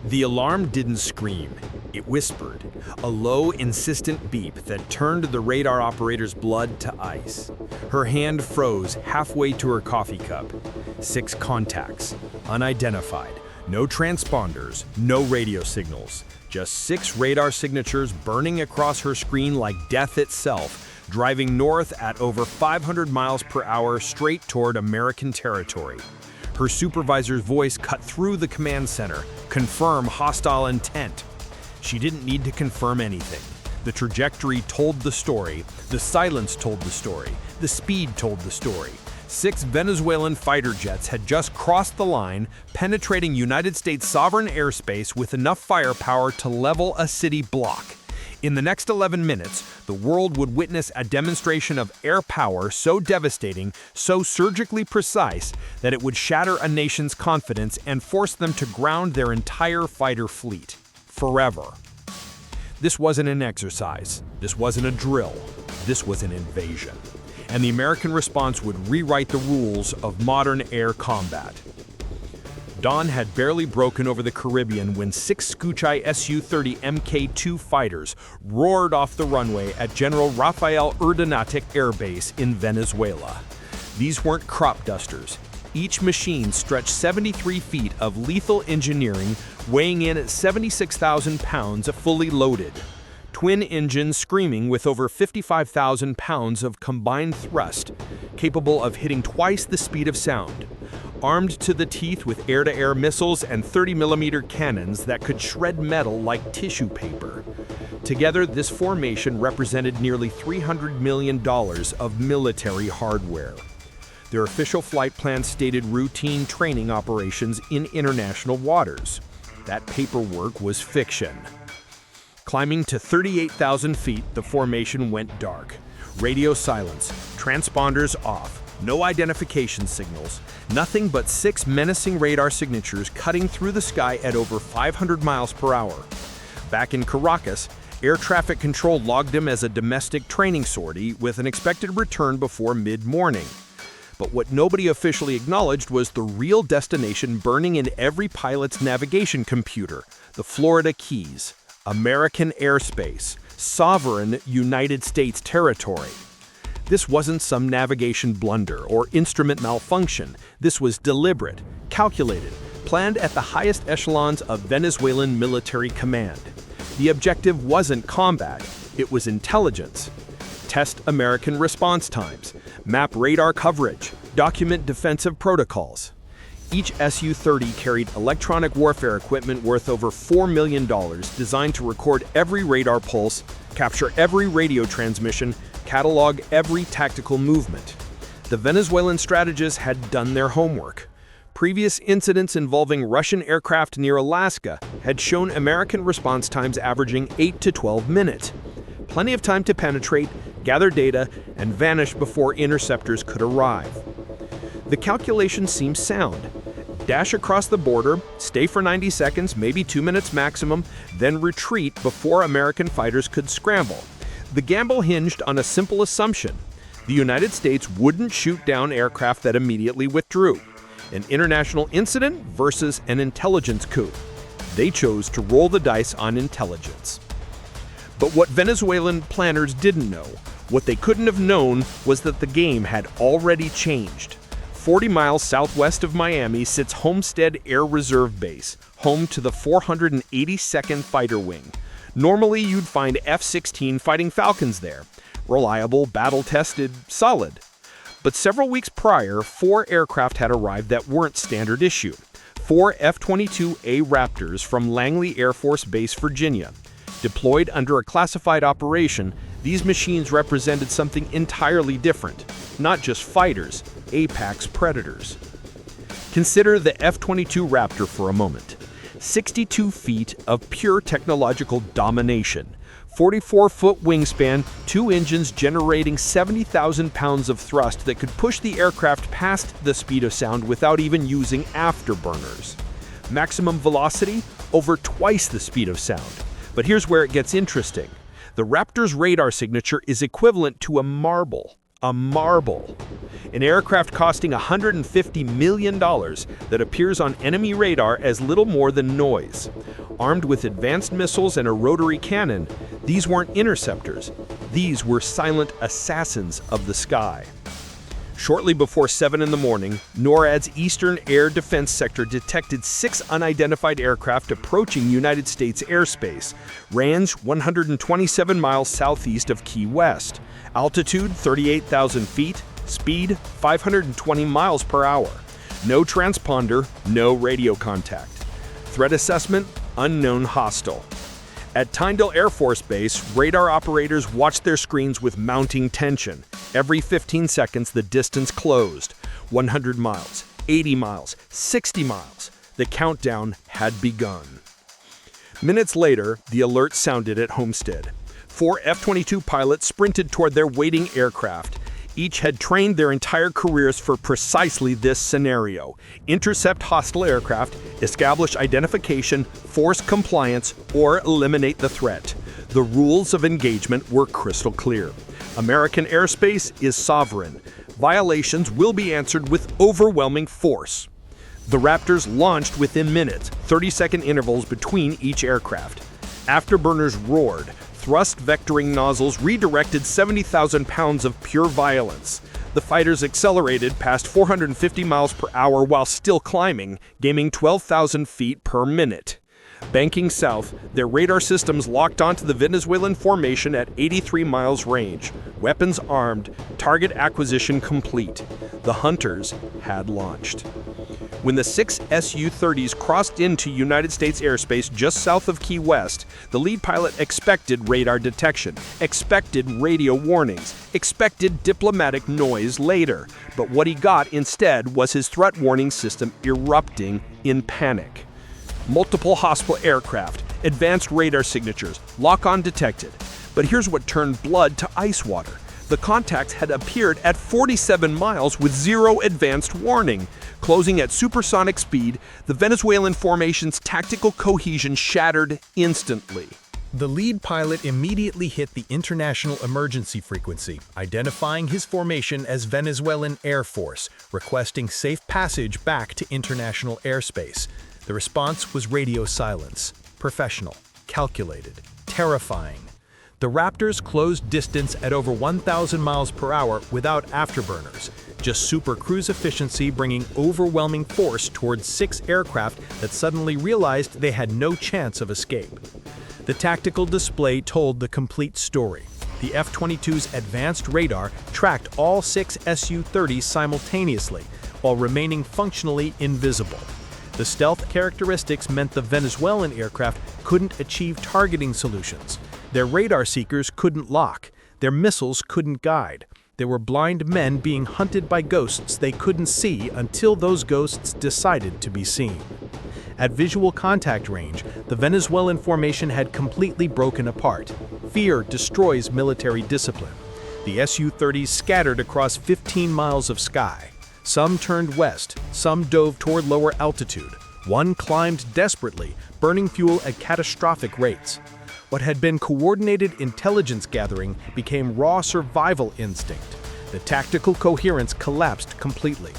The alarm didn't scream. It whispered, a low, insistent beep that turned the radar operator's blood to ice. Her hand froze halfway to her coffee cup. 6 contacts, unidentified, no transponders, no radio signals. Just 6 radar signatures burning across her screen like death itself, driving north at over 500 miles per hour straight toward American territory. Her supervisor's voice cut through the command center. Confirm hostile intent. She didn't need to confirm anything. The trajectory told the story. The silence told the story. The speed told the story. 6 Venezuelan fighter jets had just crossed the line, penetrating United States sovereign airspace with enough firepower to level a city block. In the next 11 minutes, the world would witness a demonstration of air power so devastating, so surgically precise, that it would shatter a nation's confidence and force them to ground their entire fighter fleet. Forever. This wasn't an exercise. This wasn't a drill. This was an invasion. And the American response would rewrite the rules of modern air combat. Dawn had barely broken over the Caribbean when 6 Scucci SU-30 Mk2 fighters roared off the runway at General Rafael Urdaneta Air Base in Venezuela. These weren't crop dusters. Each machine stretched 73 feet of lethal engineering, weighing in at 76,000 pounds fully loaded. Twin engines screaming with over 55,000 pounds of combined thrust, capable of hitting twice the speed of sound. Armed to the teeth with air-to-air missiles and 30mm cannons that could shred metal like tissue paper. Together, this formation represented nearly $300 million of military hardware. Their official flight plan stated routine training operations in international waters. That paperwork was fiction. Climbing to 38,000 feet, the formation went dark. Radio silence, transponders off, no identification signals, nothing but 6 menacing radar signatures cutting through the sky at over 500 miles per hour. Back in Caracas, air traffic control logged him as a domestic training sortie with an expected return before mid-morning. But what nobody officially acknowledged was the real destination burning in every pilot's navigation computer, the Florida Keys, American airspace, sovereign United States territory. This wasn't some navigation blunder or instrument malfunction. This was deliberate, calculated, planned at the highest echelons of Venezuelan military command. The objective wasn't combat, it was intelligence. Test American response times, map radar coverage, document defensive protocols. Each SU-30 carried electronic warfare equipment worth over $4 million designed to record every radar pulse, capture every radio transmission, catalog every tactical movement. The Venezuelan strategists had done their homework. Previous incidents involving Russian aircraft near Alaska had shown American response times averaging 8 to 12 minutes. Plenty of time to penetrate, gather data, and vanish before interceptors could arrive. The calculation seemed sound. Dash across the border, stay for 90 seconds, maybe 2 minutes maximum, then retreat before American fighters could scramble. The gamble hinged on a simple assumption. The United States wouldn't shoot down aircraft that immediately withdrew. An international incident versus an intelligence coup. They chose to roll the dice on intelligence. But what Venezuelan planners didn't know, what they couldn't have known, was that the game had already changed. 40 miles southwest of Miami sits Homestead Air Reserve Base, home to the 482nd Fighter Wing. Normally, you'd find F-16 Fighting Falcons there. Reliable, battle-tested, solid. But several weeks prior, 4 aircraft had arrived that weren't standard issue. 4 F-22 Raptors from Langley Air Force Base, Virginia. Deployed under a classified operation, these machines represented something entirely different. Not just fighters, apex predators. Consider the F-22 Raptor for a moment. 62 feet of pure technological domination. 44-foot wingspan, 2 engines generating 70,000 pounds of thrust that could push the aircraft past the speed of sound without even using afterburners. Maximum velocity, over twice the speed of sound. But here's where it gets interesting. The Raptor's radar signature is equivalent to a marble. A marble. an aircraft costing $150 million that appears on enemy radar as little more than noise. Armed with advanced missiles and a rotary cannon, these weren't interceptors. These were silent assassins of the sky. Shortly before 7 in the morning, NORAD's Eastern Air Defense Sector detected 6 unidentified aircraft approaching United States airspace, range 127 miles southeast of Key West, altitude 38,000 feet, speed 520 miles per hour. No transponder, no radio contact. Threat assessment, unknown hostile. At Tyndall Air Force Base, radar operators watched their screens with mounting tension. Every 15 seconds, the distance closed. 100 miles, 80 miles, 60 miles. The countdown had begun. Minutes later, the alert sounded at Homestead. 4 F-22 pilots sprinted toward their waiting aircraft. Each had trained their entire careers for precisely this scenario: intercept hostile aircraft, establish identification, force compliance, or eliminate the threat. The rules of engagement were crystal clear. American airspace is sovereign. Violations will be answered with overwhelming force. The Raptors launched within minutes, 30-second intervals between each aircraft. Afterburners roared. Thrust vectoring nozzles redirected 70,000 pounds of pure violence. The fighters accelerated past 450 miles per hour while still climbing, gaining 12,000 feet per minute. Banking south, their radar systems locked onto the Venezuelan formation at 83 miles range. Weapons armed, target acquisition complete. The hunters had launched. When the 6 SU-30s crossed into United States airspace just south of Key West, the lead pilot expected radar detection, expected radio warnings, expected diplomatic noise later. But what he got instead was his threat warning system erupting in panic. Multiple hostile aircraft, advanced radar signatures, lock-on detected. But here's what turned blood to ice water. The contacts had appeared at 47 miles with zero advanced warning. Closing at supersonic speed, the Venezuelan formation's tactical cohesion shattered instantly. The lead pilot immediately hit the international emergency frequency, identifying his formation as Venezuelan Air Force, requesting safe passage back to international airspace. The response was radio silence, professional, calculated, terrifying. The Raptors closed distance at over 1,000 miles per hour without afterburners, just super cruise efficiency bringing overwhelming force towards 6 aircraft that suddenly realized they had no chance of escape. The tactical display told the complete story. The F-22's advanced radar tracked all 6 SU-30s simultaneously, while remaining functionally invisible. The stealth characteristics meant the Venezuelan aircraft couldn't achieve targeting solutions. Their radar seekers couldn't lock. Their missiles couldn't guide. They were blind men being hunted by ghosts they couldn't see until those ghosts decided to be seen. At visual contact range, the Venezuelan formation had completely broken apart. Fear destroys military discipline. The SU-30s scattered across 15 miles of sky. Some turned west, some dove toward lower altitude. One climbed desperately, burning fuel at catastrophic rates. What had been coordinated intelligence gathering became raw survival instinct. The tactical coherence collapsed completely.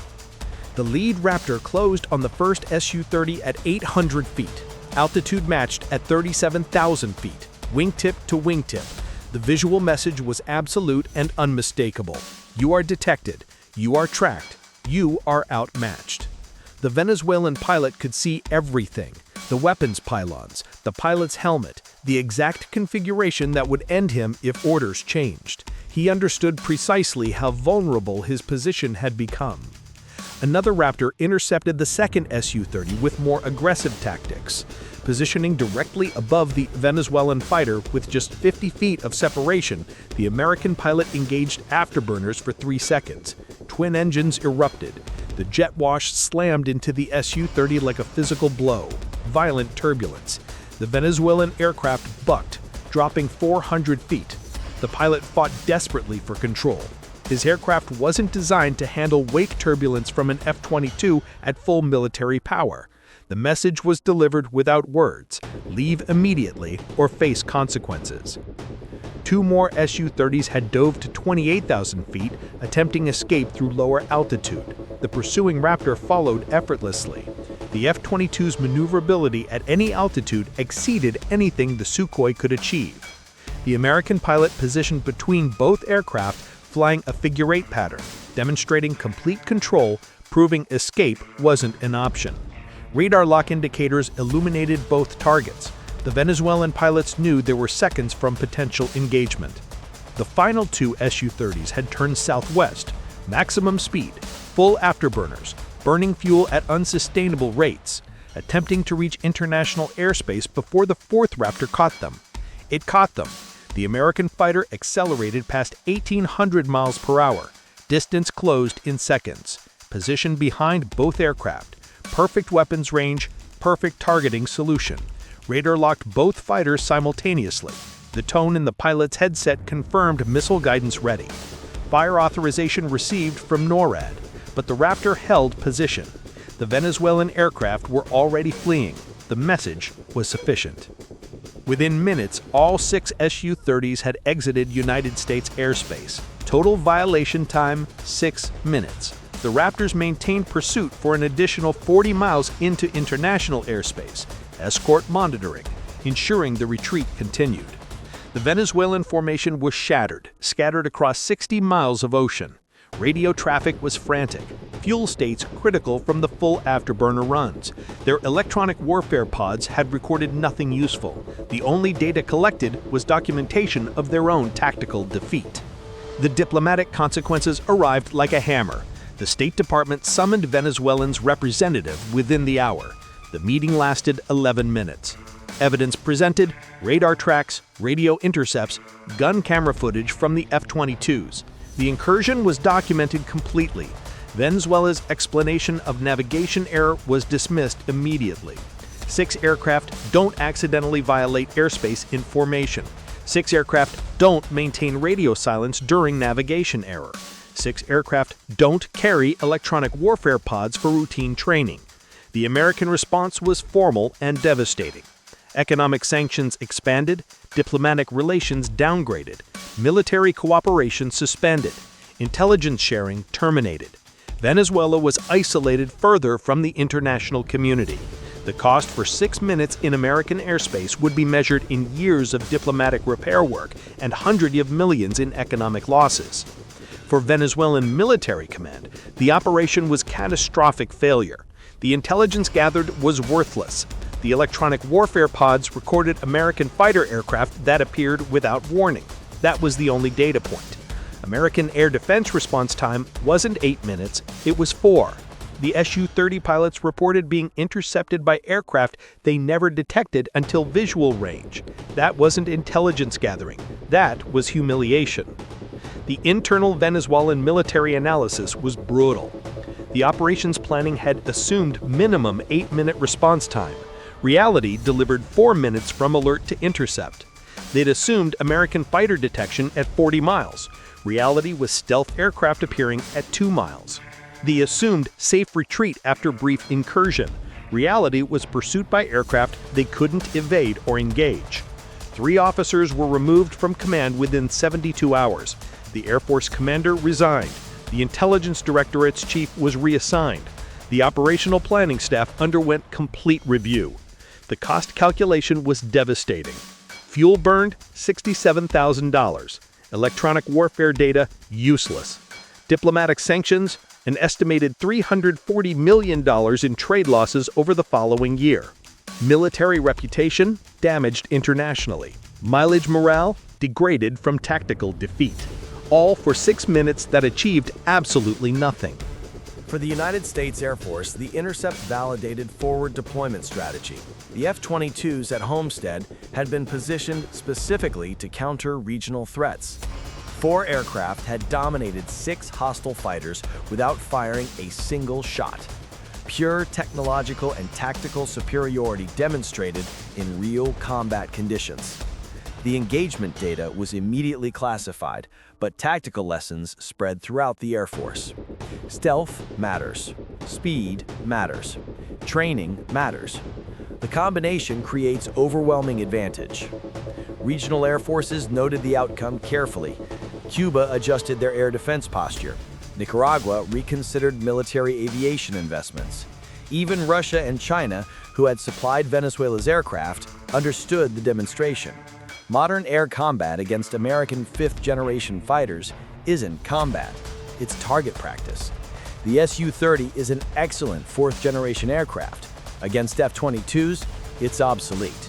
The lead Raptor closed on the first SU-30 at 800 feet. Altitude matched at 37,000 feet, wingtip to wingtip. The visual message was absolute and unmistakable. You are detected. You are tracked. You are outmatched. The Venezuelan pilot could see everything: the weapons pylons, the pilot's helmet, the exact configuration that would end him if orders changed. He understood precisely how vulnerable his position had become. Another Raptor intercepted the second SU-30 with more aggressive tactics. Positioning directly above the Venezuelan fighter with just 50 feet of separation, the American pilot engaged afterburners for 3 seconds. Twin engines erupted. The jet wash slammed into the SU-30 like a physical blow. Violent turbulence. The Venezuelan aircraft bucked, dropping 400 feet. The pilot fought desperately for control. His aircraft wasn't designed to handle wake turbulence from an F-22 at full military power. The message was delivered without words: leave immediately or face consequences. 2 more SU-30s had dove to 28,000 feet, attempting escape through lower altitude. The pursuing Raptor followed effortlessly. The F-22's maneuverability at any altitude exceeded anything the Sukhoi could achieve. The American pilot positioned between both aircraft, flying a figure-8 pattern, demonstrating complete control, proving escape wasn't an option. Radar lock indicators illuminated both targets. The Venezuelan pilots knew there were seconds from potential engagement. The final 2 SU-30s had turned southwest, maximum speed, full afterburners, burning fuel at unsustainable rates, attempting to reach international airspace before the 4th Raptor caught them. It caught them. The American fighter accelerated past 1,800 miles per hour. Distance closed in seconds. Position behind both aircraft. Perfect weapons range, perfect targeting solution. Radar locked both fighters simultaneously. The tone in the pilot's headset confirmed missile guidance ready. Fire authorization received from NORAD, but the Raptor held position. The Venezuelan aircraft were already fleeing. The message was sufficient. Within minutes, all 6 SU-30s had exited United States airspace. Total violation time, 6 minutes. The Raptors maintained pursuit for an additional 40 miles into international airspace, escort monitoring, ensuring the retreat continued. The Venezuelan formation was shattered, scattered across 60 miles of ocean. Radio traffic was frantic, fuel states critical from the full afterburner runs. Their electronic warfare pods had recorded nothing useful. The only data collected was documentation of their own tactical defeat. The diplomatic consequences arrived like a hammer. The State Department summoned Venezuelan's representative within the hour. The meeting lasted 11 minutes. Evidence presented: radar tracks, radio intercepts, gun camera footage from the F-22s. The incursion was documented completely. Venezuela's explanation of navigation error was dismissed immediately. 6 aircraft don't accidentally violate airspace in formation. 6 aircraft don't maintain radio silence during navigation error. 6 aircraft don't carry electronic warfare pods for routine training. The American response was formal and devastating. Economic sanctions expanded, diplomatic relations downgraded, military cooperation suspended, intelligence sharing terminated. Venezuela was isolated further from the international community. The cost for 6 minutes in American airspace would be measured in years of diplomatic repair work and hundreds of millions in economic losses. For Venezuelan military command, the operation was catastrophic failure. The intelligence gathered was worthless. The electronic warfare pods recorded American fighter aircraft that appeared without warning. That was the only data point. American air defense response time wasn't 8 minutes, it was 4. The SU-30 pilots reported being intercepted by aircraft they never detected until visual range. That wasn't intelligence gathering, that was humiliation. The internal Venezuelan military analysis was brutal. The operations planning had assumed minimum 8-minute response time. Reality delivered 4 minutes from alert to intercept. They'd assumed American fighter detection at 40 miles. Reality was stealth aircraft appearing at 2 miles. They assumed safe retreat after brief incursion. Reality was pursuit by aircraft they couldn't evade or engage. 3 officers were removed from command within 72 hours. The Air Force commander resigned. The intelligence directorate's chief was reassigned. The operational planning staff underwent complete review. The cost calculation was devastating. Fuel burned, $67,000. Electronic warfare data, useless. Diplomatic sanctions, an estimated $340 million in trade losses over the following year. Military reputation, damaged internationally. Mileage morale, degraded from tactical defeat. All for 6 minutes that achieved absolutely nothing. For the United States Air Force, the Intercept validated forward deployment strategy. The F-22s at Homestead had been positioned specifically to counter regional threats. 4 aircraft had dominated 6 hostile fighters without firing a single shot. Pure technological and tactical superiority demonstrated in real combat conditions. The engagement data was immediately classified, but tactical lessons spread throughout the Air Force. Stealth matters. Speed matters. Training matters. The combination creates overwhelming advantage. Regional air forces noted the outcome carefully. Cuba adjusted their air defense posture. Nicaragua reconsidered military aviation investments. Even Russia and China, who had supplied Venezuela's aircraft, understood the demonstration. Modern air combat against American fifth-generation fighters isn't combat, it's target practice. The SU-30 is an excellent fourth-generation aircraft. Against F-22s, it's obsolete.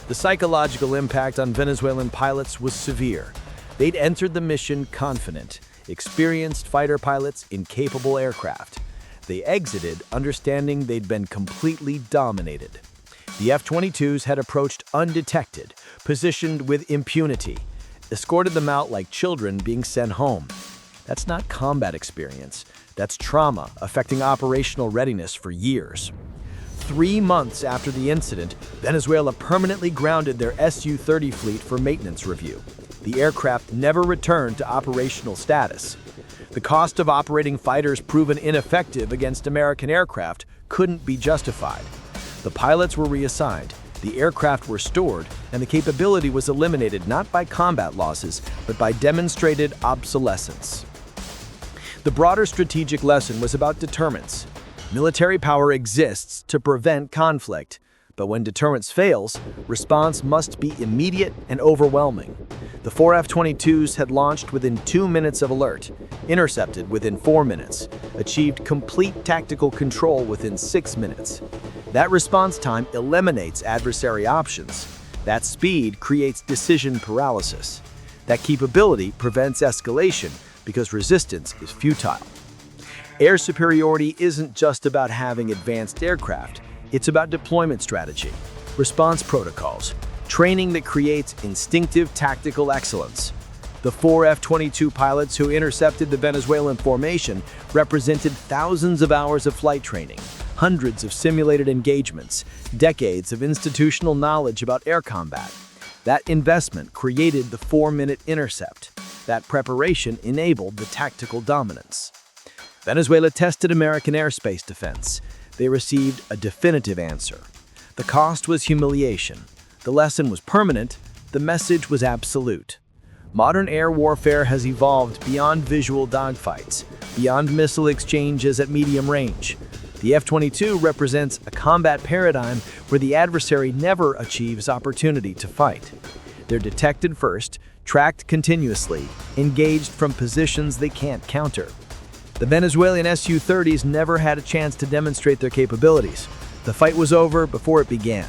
The psychological impact on Venezuelan pilots was severe. They'd entered the mission confident, experienced fighter pilots in capable aircraft. They exited understanding they'd been completely dominated. The F-22s had approached undetected, positioned with impunity, escorted them out like children being sent home. That's not combat experience. That's trauma affecting operational readiness for years. 3 months after the incident, Venezuela permanently grounded their SU-30 fleet for maintenance review. The aircraft never returned to operational status. The cost of operating fighters proven ineffective against American aircraft couldn't be justified. The pilots were reassigned, the aircraft were stored, and the capability was eliminated not by combat losses, but by demonstrated obsolescence. The broader strategic lesson was about deterrence. Military power exists to prevent conflict, but when deterrence fails, response must be immediate and overwhelming. The 4 F-22s had launched within 2 minutes of alert, intercepted within 4 minutes, achieved complete tactical control within 6 minutes. That response time eliminates adversary options. That speed creates decision paralysis. That capability prevents escalation because resistance is futile. Air superiority isn't just about having advanced aircraft. It's about deployment strategy, response protocols, training that creates instinctive tactical excellence. The 4 F-22 pilots who intercepted the Venezuelan formation represented thousands of hours of flight training, hundreds of simulated engagements, decades of institutional knowledge about air combat. That investment created the 4-minute intercept. That preparation enabled the tactical dominance. Venezuela tested American airspace defense. They received a definitive answer. The cost was humiliation. The lesson was permanent. The message was absolute. Modern air warfare has evolved beyond visual dogfights, beyond missile exchanges at medium range. The F-22 represents a combat paradigm where the adversary never achieves opportunity to fight. They're detected first, tracked continuously, engaged from positions they can't counter. The Venezuelan SU-30s never had a chance to demonstrate their capabilities. The fight was over before it began.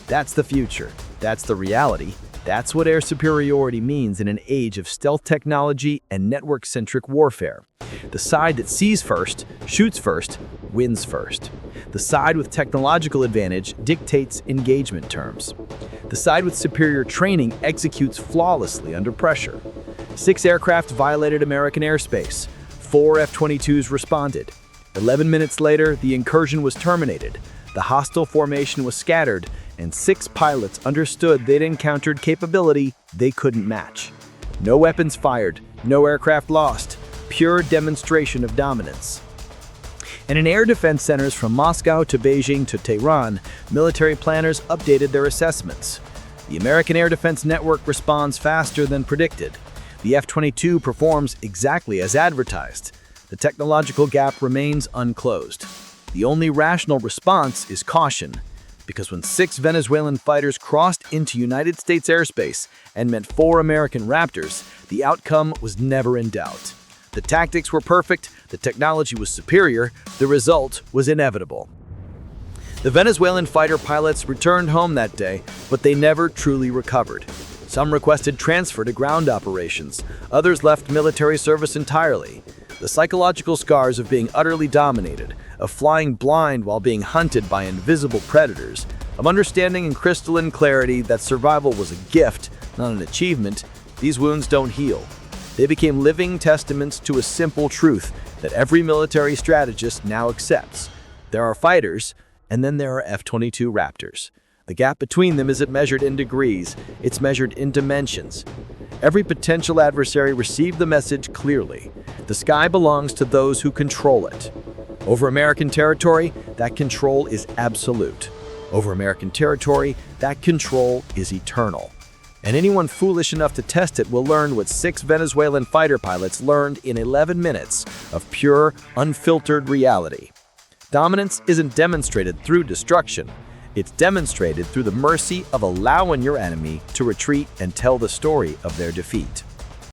That's the future. That's the reality. That's what air superiority means in an age of stealth technology and network-centric warfare. The side that sees first, shoots first, wins first. The side with technological advantage dictates engagement terms. The side with superior training executes flawlessly under pressure. 6 aircraft violated American airspace. 4 F-22s responded. 11 minutes later, the incursion was terminated. The hostile formation was scattered, and 6 pilots understood they'd encountered capability they couldn't match. No weapons fired, no aircraft lost, pure demonstration of dominance. And in air defense centers from Moscow to Beijing to Tehran, military planners updated their assessments. The American air defense network responds faster than predicted. The F-22 performs exactly as advertised. The technological gap remains unclosed. The only rational response is caution, because when 6 Venezuelan fighters crossed into United States airspace and met 4 American Raptors, the outcome was never in doubt. The tactics were perfect, the technology was superior, the result was inevitable. The Venezuelan fighter pilots returned home that day, but they never truly recovered. Some requested transfer to ground operations. Others left military service entirely. The psychological scars of being utterly dominated, of flying blind while being hunted by invisible predators, of understanding in crystalline clarity that survival was a gift, not an achievement, these wounds don't heal. They became living testaments to a simple truth that every military strategist now accepts. There are fighters, and then there are F-22 Raptors. The gap between them isn't measured in degrees, it's measured in dimensions. Every potential adversary received the message clearly. The sky belongs to those who control it. Over American territory, that control is absolute. Over American territory, that control is eternal. And anyone foolish enough to test it will learn what 6 Venezuelan fighter pilots learned in 11 minutes of pure, unfiltered reality. Dominance isn't demonstrated through destruction. It's demonstrated through the mercy of allowing your enemy to retreat and tell the story of their defeat.